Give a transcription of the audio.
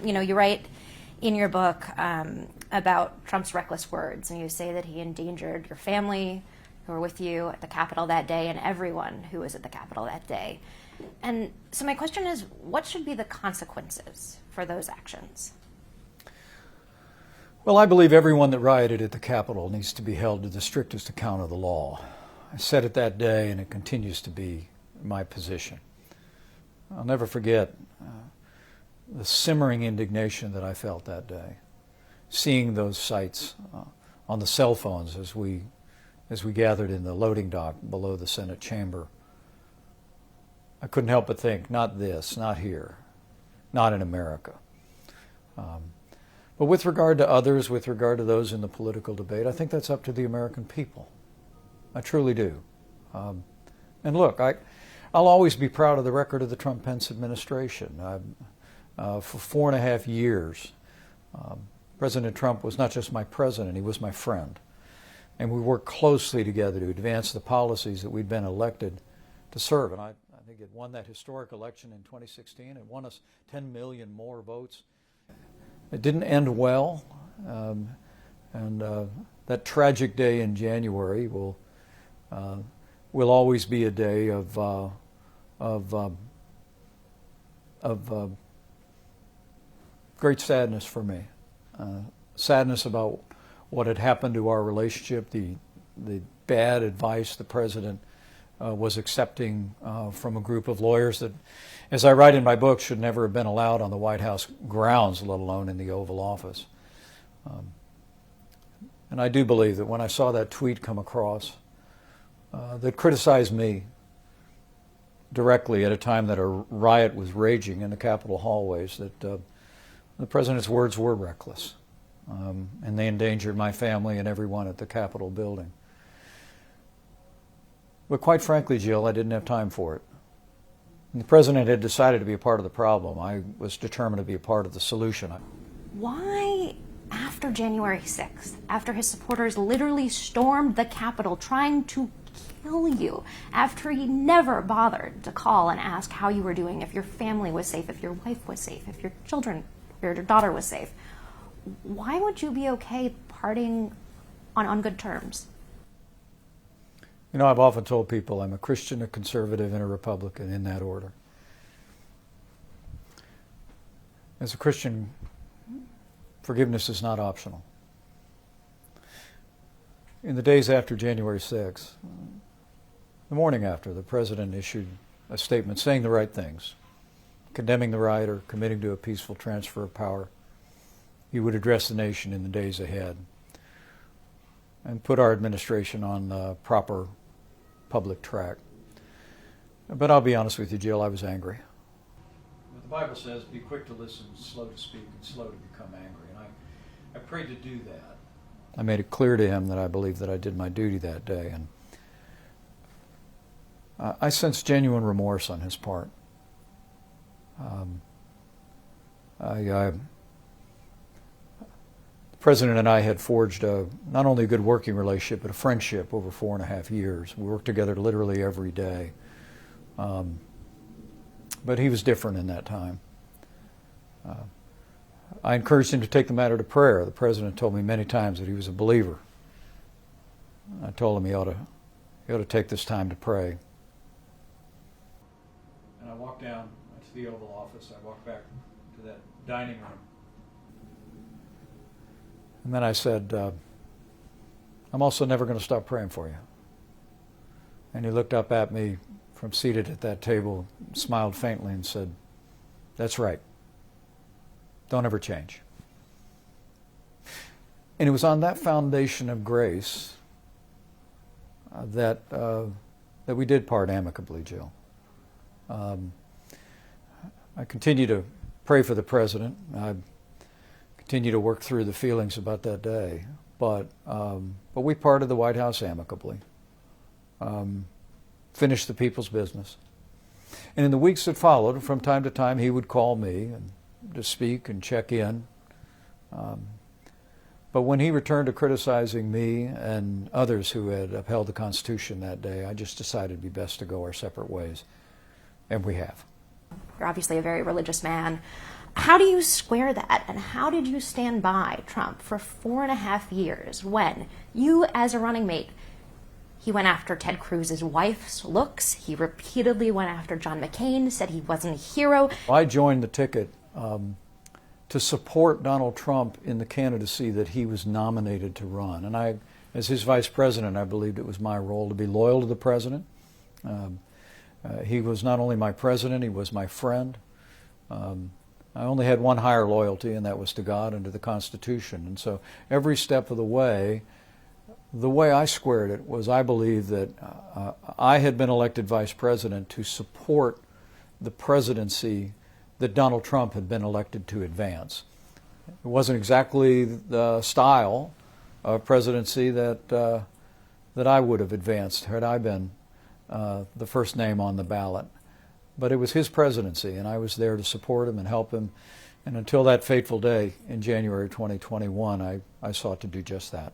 You write in your book about Trump's reckless words, and you say that he endangered your family who were with you at the Capitol that day and everyone who was at the Capitol that day. And so my question is, what should be the consequences for those actions? Well, I believe everyone that rioted at the Capitol needs to be held to the strictest account of the law. I said it that day, and it continues to be my position. I'll never forget the simmering indignation that I felt that day, seeing those sights on the cell phones as we gathered in the loading dock below the Senate chamber. I couldn't help but think, not this, not here, not in America. But with regard to others, with regard to those in the political debate, I think that's up to the American people. I truly do. And look, I'll always be proud of the record of the Trump-Pence administration. For 4.5 years, President Trump was not just my president, he was my friend. And we worked closely together to advance the policies that we'd been elected to serve. And I think it won that historic election in 2016. It won us 10 million more votes. It didn't end well, and that tragic day in January will always be a day of great sadness for me. Sadness about what had happened to our relationship, the bad advice the president was accepting from a group of lawyers that, as I write in my book, should never have been allowed on the White House grounds, let alone in the Oval Office. And I do believe that when I saw that tweet come across that criticized me directly at a time that a riot was raging in the Capitol hallways, that the president's words were reckless, and they endangered my family and everyone at the Capitol building. But quite frankly, Jill, I didn't have time for it. And the president had decided to be a part of the problem. I was determined to be a part of the solution. Why, after January 6th, after his supporters literally stormed the Capitol trying to kill you, after he never bothered to call and ask how you were doing, if your family was safe, if your wife was safe, if your children, your daughter was safe, why would you be okay parting on good terms? You know, I've often told people I'm a Christian, a conservative, and a Republican in that order. As a Christian, forgiveness is not optional. In the days after January 6th, the morning after, the president issued a statement saying the right things, condemning the rioter, committing to a peaceful transfer of power. He would address the nation in the days ahead and put our administration on the proper public track. But I'll be honest with you, Jill, I was angry. The Bible says, be quick to listen, slow to speak, and slow to become angry. And I prayed to do that. I made it clear to him that I believed that I did my duty that day. And I sensed genuine remorse on his part. The President and I had forged not only a good working relationship, but a friendship over 4.5 years. We worked together literally every day. But he was different in that time. I encouraged him to take the matter to prayer. The President told me many times that he was a believer. I told him he ought to take this time to pray. And I walked down to the Oval Office. I walked back to that dining room. And then I said, I'm also never going to stop praying for you. And he looked up at me from seated at that table, smiled faintly and said, that's right. Don't ever change. And it was on that foundation of grace that we did part amicably, Jill. I continue to pray for the president. I continue to work through the feelings about that day, but we parted the White House amicably, finished the people's business. And in the weeks that followed, from time to time, he would call me and to speak and check in. But when he returned to criticizing me and others who had upheld the Constitution that day, I just decided it'd be best to go our separate ways, and we have. You're obviously a very religious man. How do you square that? And how did you stand by Trump for 4.5 years when you, as a running mate, he went after Ted Cruz's wife's looks. He repeatedly went after John McCain, said he wasn't a hero. I joined the ticket to support Donald Trump in the candidacy that he was nominated to run. And I, as his vice president, I believed it was my role to be loyal to the president. He was not only my president, he was my friend. I only had one higher loyalty, and that was to God and to the Constitution. And so every step of the way I squared it was I believed that I had been elected vice president to support the presidency that Donald Trump had been elected to advance. It wasn't exactly the style of presidency that I would have advanced had I been the first name on the ballot. But it was his presidency, and I was there to support him and help him. And until that fateful day in January 2021, I sought to do just that.